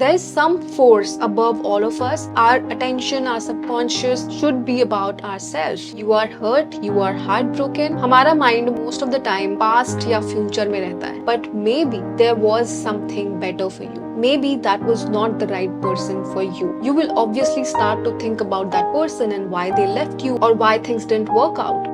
There is some force above all of us. Our attention, our subconscious should be about ourselves. You are hurt, you are heartbroken. हमारा mind most of the time past या future में रहता है. But maybe there was something better for you. Maybe that was not the right person for you. You will obviously start to think about that person and why they left you or why things didn't work out.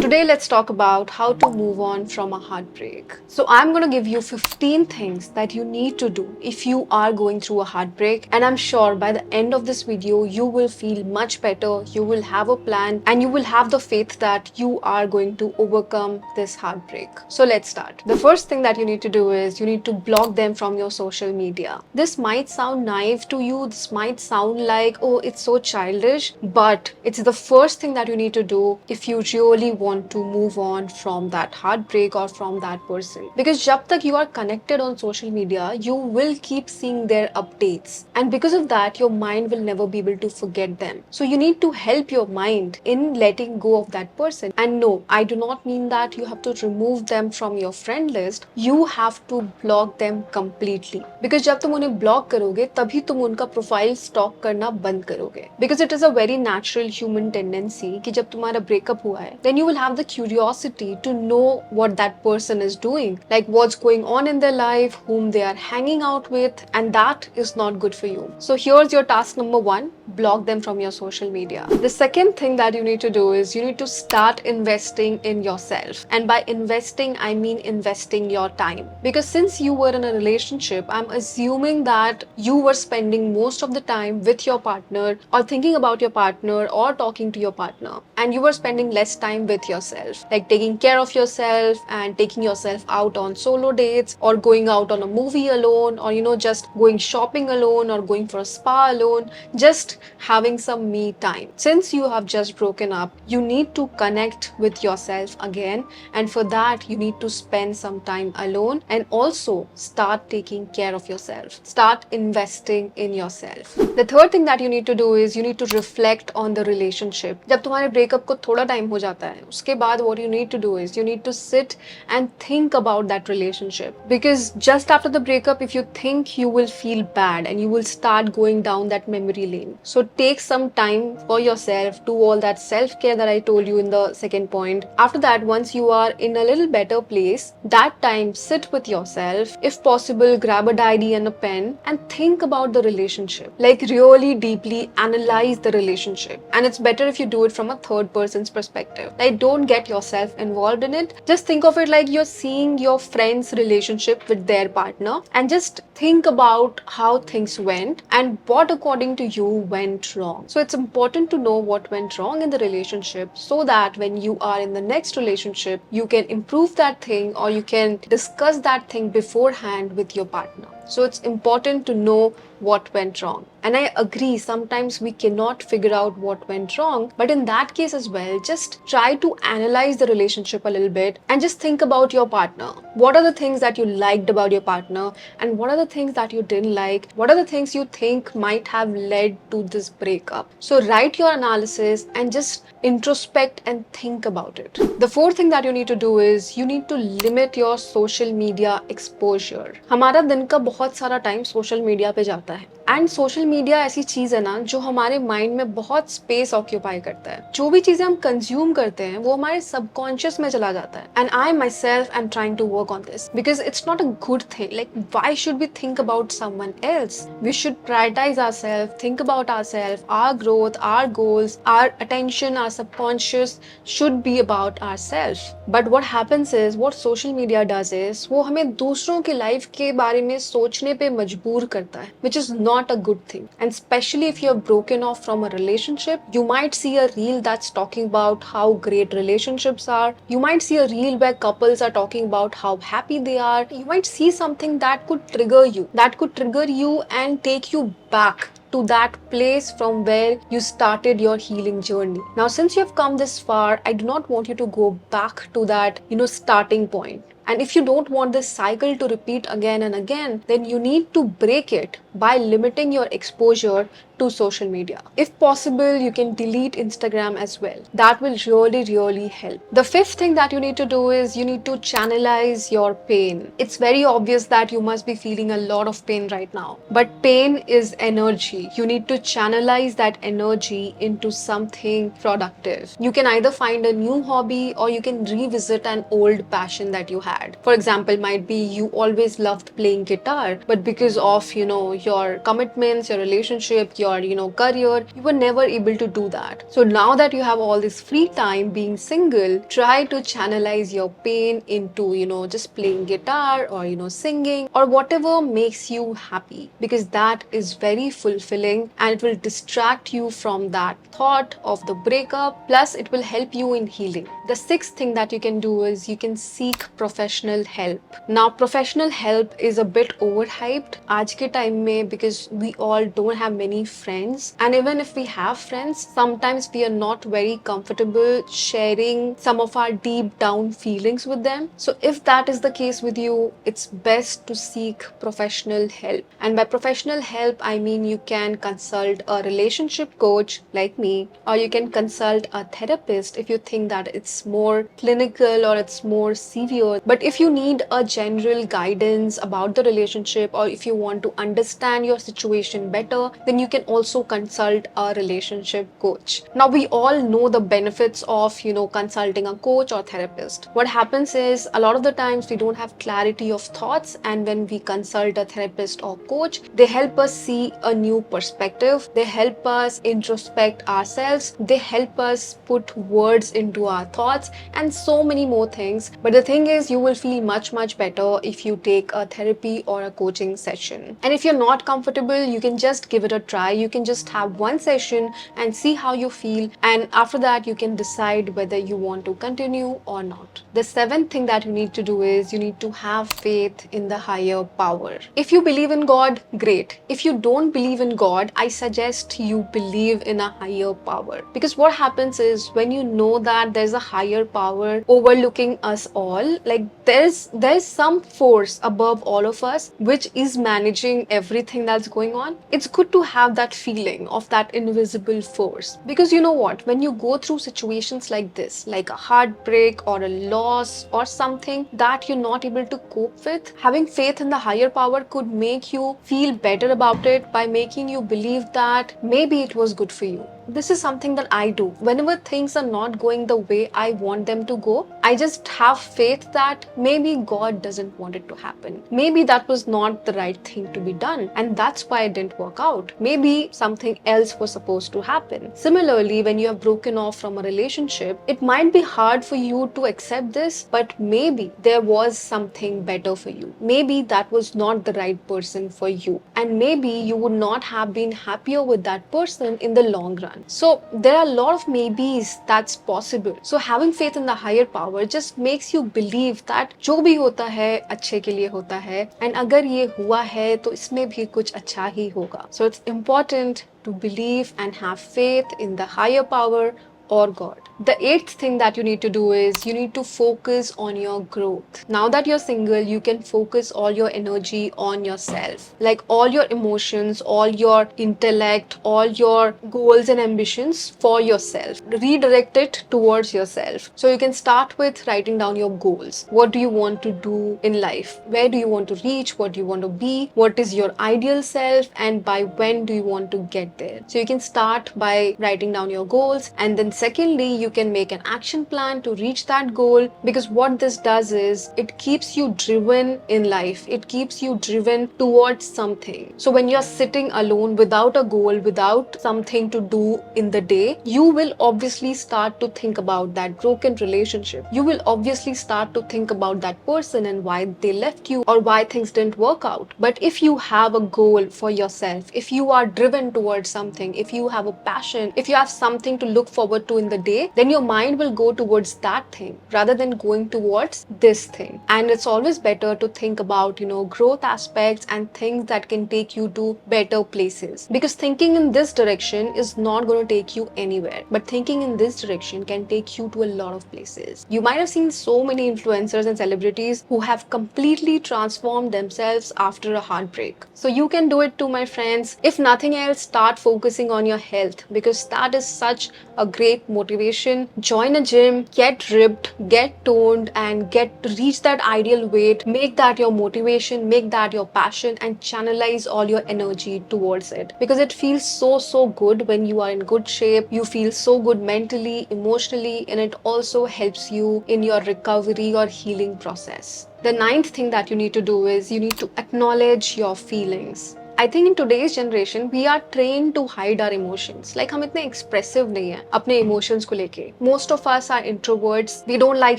Today, let's talk about how to move on from a heartbreak. So, I'm going to give you 15 things that you need to do if you are going through a heartbreak. And I'm sure by the end of this video, you will feel much better. You will have a plan and you will have the faith that you are going to overcome this heartbreak. So, let's start. The first thing that you need to do is you need to block them from your social media. This might sound naive to you. This might sound like, oh, it's so childish, but it's the first thing that you need to do if you really want to move on from that heartbreak or from that person. Because jab tak you are connected on social media, you will keep seeing their updates. And because of that, your mind will never be able to forget them. So you need to help your mind in letting go of that person. And no, I do not mean that you have to remove them from your friend list. You have to block them completely. Because जब तुम उन्हें block करोगे, तभी तुम उनका profile stalk करना बंद करोगे. Because it is a very natural human tendency कि जब तुम्हारा breakup हुआ है, then you will have the curiosity to know what that person is doing, like what's going on in their life, whom they are hanging out with, and that is not good for you. So here's your task number 1, block them from your social media. The second thing that you need to do is you need to start investing in yourself. And by investing, I mean investing your time. Because since you were in a relationship, I'm assuming that you were spending most of the time with your partner or thinking about your partner or talking to your partner, and you were spending less time with yourself, like taking care of yourself and taking yourself out on solo dates or going out on a movie alone, or just going shopping alone or going for a spa alone, just having some me time. Since you have just broken up, you need to connect with yourself again, and for that you need to spend some time alone and also start taking care of yourself. Start investing in yourself. The third thing that you need to do is you need to reflect on the relationship. जब तुम्हारे breakup को थोड़ा time हो जाता है, उसके बाद what you need to do is you need to sit and think about that relationship. Because just after the breakup, if you think, you will feel bad and you will start going down that memory lane. So take some time for yourself, do all that self-care that I told you in the second point. After that, once you are in a little better place, that time sit with yourself. If possible, grab a diary and a pen and think about the relationship. Like really deeply analyze the relationship. And it's better if you do it from a third person's perspective. Like don't get yourself involved in it. Just think of it like you're seeing your friend's relationship with their partner and just think about how things went and what according to you went wrong. So it's important to know what went wrong in the relationship so that when you are in the next relationship, you can improve that thing or you can discuss that thing beforehand with your partner. So it's important to know what went wrong. And I agree, sometimes we cannot figure out what went wrong, but in that case as well, just try to analyze the relationship a little bit and just think about your partner. What are the things that you liked about your partner and what are the things that you didn't like? What are the things you think might have led to this breakup? So write your analysis and just introspect and think about it. The fourth thing that you need to do is you need to limit your social media exposure. हमारा दिन का बहुत सारा time social media पे जाता है and social media ऐसी चीज है ना जो हमारे माइंड में बहुत स्पेस ऑक्यूपाई करता है. जो भी चीजें हम कंज्यूम करते हैं वो हमारे सबकॉन्शियस में चला जाता है. And I myself I am trying to work on this because it's not a good thing. Like why should we think about someone else? We should prioritise ourself, think about ourself, our growth, our goals, our attention, our subconscious should be about ourselves. But what happens is, what social media does is, वो हमें दूसरों की life के बारे में सोचने पे मजबूर करता है, which is not a good thing. And especially if you have broken off from a relationship, you might see a reel that's talking about how great relationships are. You might see a reel where couples are talking about how happy they are. You might see something that could trigger you and take you back to that place from where you started your healing journey. Now, since you have come this far, I do not want you to go back to that, starting point. And if you don't want this cycle to repeat again and again, then you need to break it by limiting your exposure to social media. If possible, you can delete Instagram as well. That will really, really help. The fifth thing that you need to do is you need to channelize your pain. It's very obvious that you must be feeling a lot of pain right now, but pain is energy. You need to channelize that energy into something productive. You can either find a new hobby or you can revisit an old passion that you had. For example, might be you always loved playing guitar, but because of, your commitments, your relationship, your, career, you were never able to do that. So now that you have all this free time being single, try to channelize your pain into, just playing guitar or, singing or whatever makes you happy, because that is very fulfilling and it will distract you from that thought of the breakup. Plus, it will help you in healing. The sixth thing that you can do is you can seek professional help. Now, professional help is a bit overhyped आज के time में, because we all don't have many friends, and even if we have friends, sometimes we are not very comfortable sharing some of our deep down feelings with them. So if that is the case with you, it's best to seek professional help. And by professional help, I mean you can consult a relationship coach like me, or you can consult a therapist if you think that it's more clinical or it's more severe. But if you need a general guidance about the relationship, or if you want to understand your situation better, then you can also consult a relationship coach. Now, we all know the benefits of, consulting a coach or therapist. What happens is a lot of the times we don't have clarity of thoughts, and when we consult a therapist or coach, they help us see a new perspective. They help us introspect ourselves. They help us put words into our thoughts and so many more things. But the thing is, you will feel much, much better if you take a therapy or a coaching session. And if you're not comfortable, you can just give it a try. You can just have one session and see how you feel. And after that, you can decide whether you want to continue or not. The seventh thing that you need to do is you need to have faith in the higher power. If you believe in God, great. If you don't believe in God, I suggest you believe in a higher power. Because what happens is, when you know that there's a higher power overlooking us all, like there's some force above all of us which is managing everything that's going on, it's good to have that feeling of that invisible force. Because you know what, when you go through situations like this, like a heartbreak or a loss or something that you're not able to cope with, having faith in the higher power could make you feel better about it by making you believe that maybe it was good for you. This is something that I do. Whenever things are not going the way I want them to go, I just have faith that maybe God doesn't want it to happen. Maybe that was not the right thing to be done, and that's why it didn't work out. Maybe something else was supposed to happen. Similarly, when you have broken off from a relationship, it might be hard for you to accept this, but maybe there was something better for you. Maybe that was not the right person for you, and maybe you would not have been happier with that person in the long run. So there are a lot of maybes that's possible. So having faith in the higher power just makes you believe that जो भी होता है अच्छे के लिए होता है, and अगर ये हुआ है तो इसमें भी कुछ अच्छा ही होगा. So it's important to believe and have faith in the higher power or God. The eighth thing that you need to do is you need to focus on your growth. Now that you're single, you can focus all your energy on yourself. Like all your emotions, all your intellect, all your goals and ambitions for yourself. Redirect it towards yourself. So you can start with writing down your goals. What do you want to do in life? Where do you want to reach? What do you want to be? What is your ideal self? And by when do you want to get there? So you can start by writing down your goals, and then secondly, you can make an action plan to reach that goal, because what this does is it keeps you driven in life. It keeps you driven towards something. So when you're sitting alone without a goal, without something to do in the day, you will obviously start to think about that broken relationship. You will obviously start to think about that person and why they left you or why things didn't work out. But if you have a goal for yourself, if you are driven towards something, if you have a passion, if you have something to look forward to in the day, then your mind will go towards that thing rather than going towards this thing. And it's always better to think about, growth aspects and things that can take you to better places. Because thinking in this direction is not going to take you anywhere, but thinking in this direction can take you to a lot of places. You might have seen so many influencers and celebrities who have completely transformed themselves after a heartbreak. So you can do it too, my friends. If nothing else, start focusing on your health, because that is such a great motivation. Join a gym, get ripped, get toned, and get to reach that ideal weight. Make that your motivation, make that your passion, and channelize all your energy towards it, because it feels so good when you are in good shape. You feel so good mentally, emotionally, and it also helps you in your recovery or healing process. The ninth thing that you need to do is you need to acknowledge your feelings. I think in today's generation we are trained to hide our emotions. Like हम इतने expressive नहीं हैं अपने emotions को लेके. Most of us are introverts. We don't like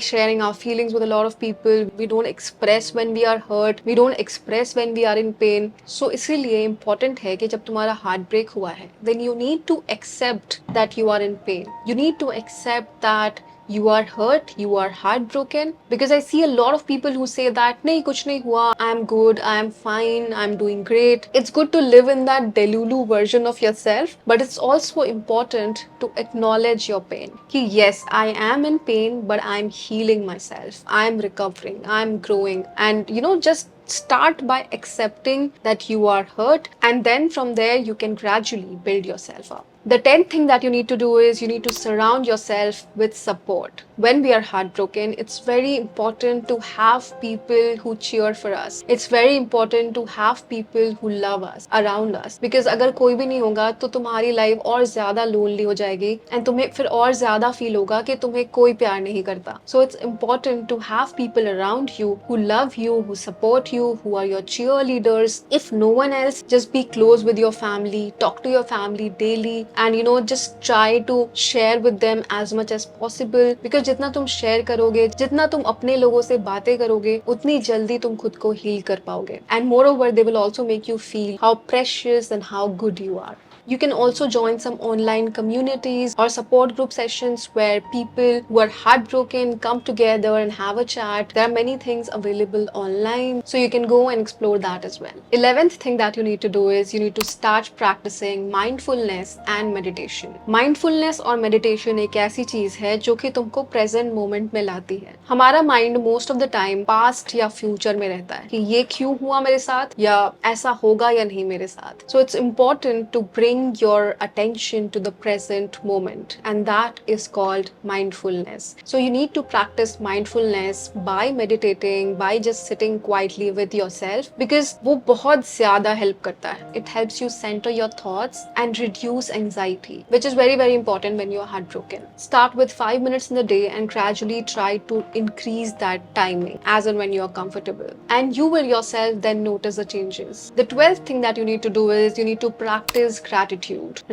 sharing our feelings with a lot of people. We don't express when we are hurt. We don't express when we are in pain. So इसीलिए important है कि जब तुम्हारा heartbreak हुआ है, then you need to accept that you are in pain. You need to accept that you are hurt, you are heartbroken. Because I see a lot of people who say that nahi kuch nahi hua, I'm good, I'm fine, I'm doing great. It's good to live in that delulu version of yourself, but it's also important to acknowledge your pain. Ki yes, I am in pain, but I'm healing myself, I'm recovering, I'm growing. And just start by accepting that you are hurt, and then from there you can gradually build yourself up. The 10th thing that you need to do is you need to surround yourself with support. When we are heartbroken, it's very important to have people who cheer for us. It's very important to have people who love us around us. Because अगर कोई भी नहीं होगा तो तुम्हारी life और ज़्यादा lonely हो जाएगी, and तुम्हें फिर और ज़्यादा फील होगा कि तुम्हें कोई प्यार नहीं करता. So it's important to have people around you who love you, who support you, who are your cheerleaders. If no one else, just be close with your family, talk to your family daily, and just try to share with them as much as possible. Because जितना तुम share करोगे, जितना तुम अपने लोगों से बातें करोगे, उतनी जल्दी तुम खुद को हील कर पाओगे. And moreover, they will also make you feel how precious and how good you are. You can also join some online communities or support group sessions where people who are heartbroken come together and have a chat. There are many things available online, so you can go and explore that as well. 11th thing that you need to do is you need to start practicing mindfulness and meditation. Mindfulness और meditation एक ऐसी चीज है जो कि तुमको present moment में लाती है. हमारा mind most of the time past या future में रहता है कि ये क्यों हुआ मेरे साथ, या ऐसा होगा या नहीं मेरे साथ. So it's important to bring your attention to the present moment, and that is called mindfulness. So you need to practice mindfulness by meditating, by just sitting quietly with yourself, because वो बहुत ज़्यादा help करता है. It helps you center your thoughts and reduce anxiety, which is very important when you're heartbroken. Start with 5 minutes in the day and gradually try to increase that timing as and when you're comfortable, and you will yourself then notice the changes. The 12th thing that you need to do is you need to practice gratitude.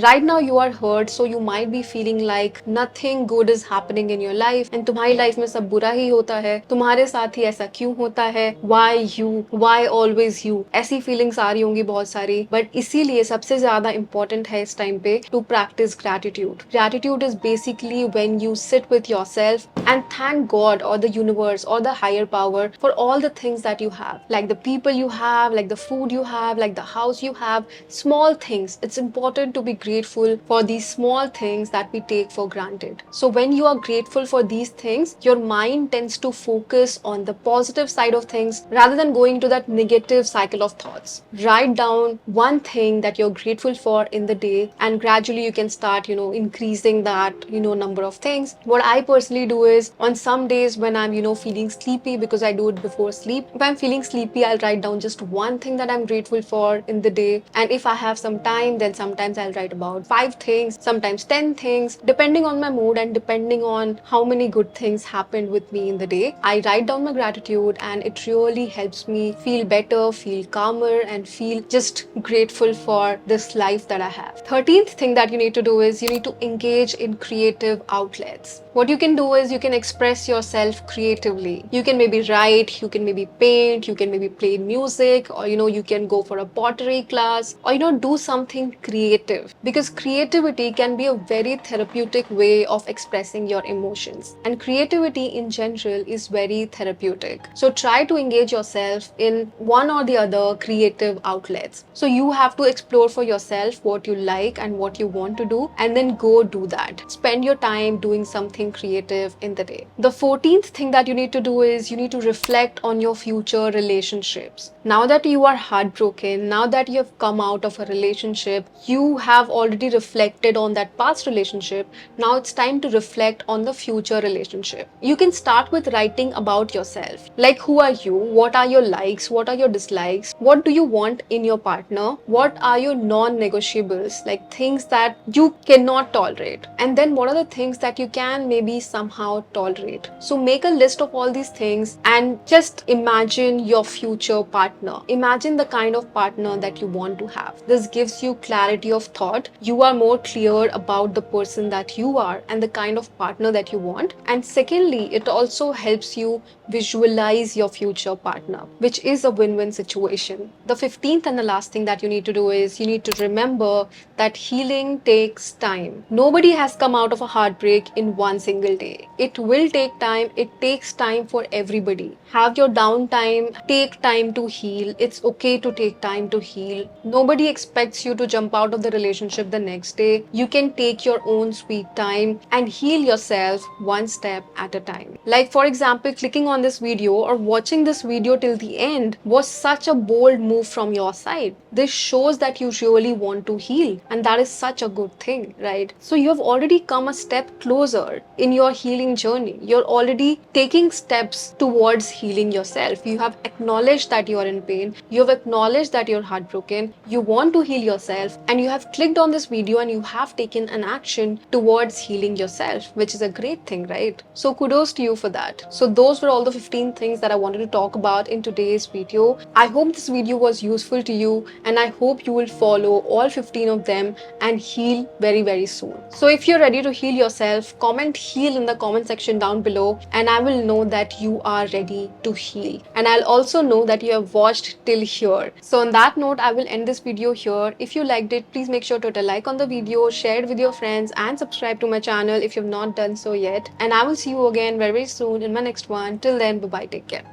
Right now you are hurt, so you might be feeling like nothing good is happening in your life, and तुम्हारी life में सब बुरा ही होता है, तुम्हारे साथ ही ऐसा क्यों होता है, why you, why always you, ऐसी फीलिंग्स आ रही होंगी बहुत सारी. बट इसीलिए सबसे ज्यादा इंपॉर्टेंट है इस टाइम पे to practise gratitude. Gratitude is basically when you sit with yourself and thank God or the universe or the higher power for all the things that you have, like the people you have, like the food you have, like the house you have, small things. It's important to be grateful for these small things that we take for granted. So when you are grateful for these things, your mind tends to focus on the positive side of things rather than going to that negative cycle of thoughts. Write down one thing that you're grateful for in the day, and gradually you can start, increasing that, number of things. What I personally do is on some days when I'm, feeling sleepy, because I do it before sleep. If I'm feeling sleepy, I'll write down just one thing that I'm grateful for in the day. And if I have some time, then sometimes I'll write about 5 things, sometimes 10 things, depending on my mood and depending on how many good things happened with me in the day. I write down my gratitude, and it really helps me feel better, feel calmer, and feel just grateful for this life that I have. 13th thing that you need to do is you need to engage in creative outlets. What you can do is you can express yourself creatively. You can maybe write, you can maybe paint, you can maybe play music, or you can go for a pottery class, or do something creative creative, because creativity can be a very therapeutic way of expressing your emotions, and creativity in general is very therapeutic. So try to engage yourself in one or the other creative outlets. So you have to explore for yourself what you like and what you want to do, and then go do that. Spend your time doing something creative in the day. The 14th thing that you need to do is you need to reflect on your future relationships. Now that you are heartbroken, now that you have come out of a relationship, you have already reflected on that past relationship. Now it's time to reflect on the future relationship. You can start with writing about yourself. Like, who are you? What are your likes? What are your dislikes? What do you want in your partner? What are your non-negotiables? Like things that you cannot tolerate. And then what are the things that you can maybe somehow tolerate? So make a list of all these things and just imagine your future partner. Imagine the kind of partner that you want to have. This gives you clarity of thought. You are more clear about the person that you are and the kind of partner that you want. And secondly, it also helps you visualize your future partner, which is a win-win situation. The 15th and the last thing that you need to do is you need to remember that healing takes time. Nobody has come out of a heartbreak in one single day. It will take time. It takes time for everybody. Have your downtime. Take time to heal. It's okay to take time to heal. Nobody expects you to jump out of the relationship the next day. You can take your own sweet time and heal yourself one step at a time. Like, for example, clicking on this video or watching this video till the end was such a bold move from your side. This shows that you really want to heal, and that is such a good thing, right? So you have already come a step closer in your healing journey. You're already taking steps towards healing yourself. You have acknowledged that you are in pain. You have acknowledged that you're heartbroken. You want to heal yourself, and you have clicked on this video and you have taken an action towards healing yourself, which is a great thing, right? So kudos to you for that. So those were all the 15 things that I wanted to talk about in today's video. I hope this video was useful to you, and I hope you will follow all 15 of them and heal very, very soon. So if you're ready to heal yourself, comment heal in the comment section down below, and I will know that you are ready to heal. And I'll also know that you have watched till here. So on that note, I will end this video here. If you liked it, please make sure to hit a like on the video, share it with your friends, and subscribe to my channel if you've not done so yet. And I will see you again very, very soon in my next one. Till then, bye bye, take care,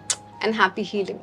and happy healing.